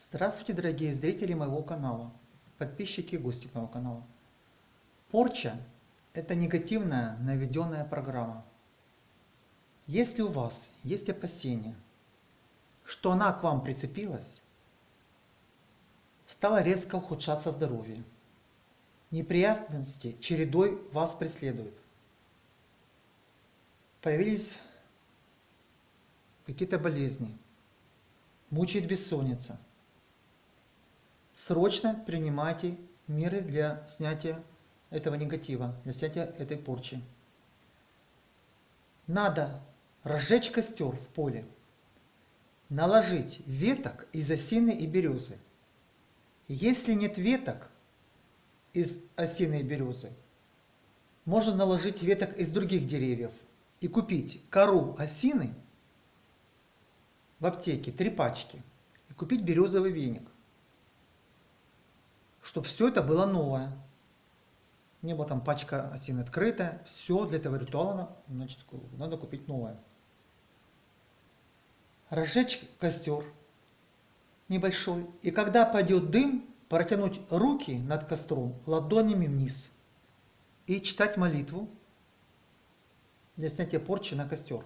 Здравствуйте, дорогие зрители моего канала, подписчики и гости моего канала. Порча – это негативная наведенная программа. Если у вас есть опасения, что она к вам прицепилась, стало резко ухудшаться здоровье, неприятности чередой вас преследуют, появились какие-то болезни, мучает бессонница, срочно принимайте меры для снятия этого негатива, для снятия этой порчи. Надо разжечь костер в поле, наложить веток из осины и березы. Если нет веток из осины и березы, можно наложить веток из других деревьев и купить кору осины в аптеке, 3 пачки, и купить березовый веник, чтобы все это было новое. Не было там пачка осин открытая, все для этого ритуала, значит, надо купить новое. Разжечь костер небольшой, и когда пойдет дым, протянуть руки над костром ладонями вниз и читать молитву для снятия порчи на костер.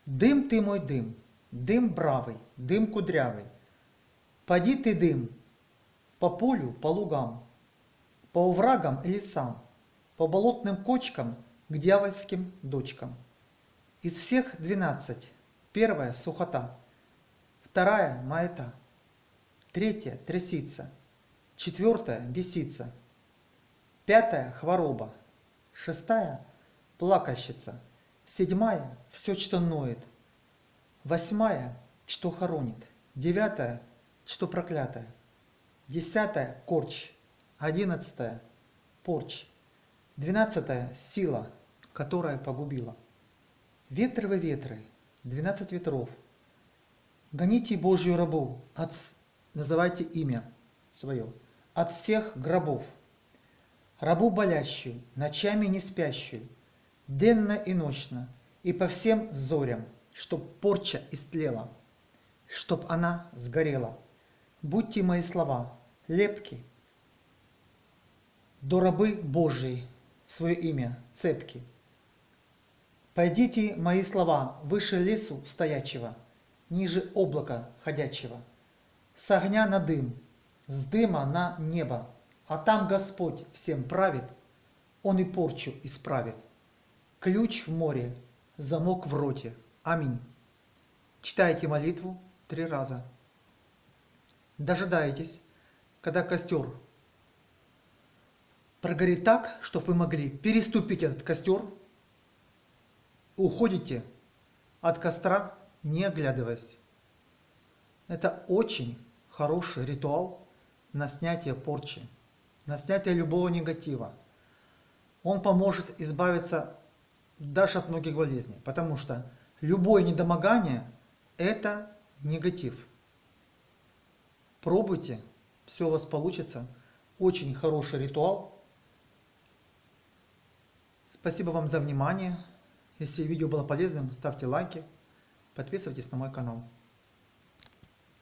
Дым ты мой дым, дым бравый, дым кудрявый, поди ты дым по полю, по лугам, по оврагам и лесам, по болотным кочкам к дьявольским дочкам. Из всех 12, первая сухота, вторая маята, третья трясица, четвертая бесица, пятая хвороба, шестая плакальщица, седьмая все, что ноет, восьмая, что хоронит, девятая, что проклятая, десятая корчь, 11 порчь, 12 сила, которая погубила. Ветры вы ветры, 12 ветров, гоните Божью рабу, называйте имя свое, от всех гробов, рабу болящую, ночами не спящую, денно и ночно, и по всем зорям, чтоб порча истлела, чтоб она сгорела. Будьте мои слова лепки, до рабы Божьей свое имя цепки. Пойдите мои слова выше лесу стоячего, ниже облака ходячего, с огня на дым, с дыма на небо, а там Господь всем правит, Он и порчу исправит. Ключ в море, замок в роте. Аминь. Читайте молитву 3 раза. Дожидаетесь, когда костер прогорит так, чтобы вы могли переступить этот костер, уходите от костра, не оглядываясь. Это очень хороший ритуал на снятие порчи, на снятие любого негатива. Он поможет избавиться даже от многих болезней, потому что любое недомогание – это негатив. Пробуйте, все у вас получится. Очень хороший ритуал. Спасибо вам за внимание. Если видео было полезным, ставьте лайки, подписывайтесь на мой канал.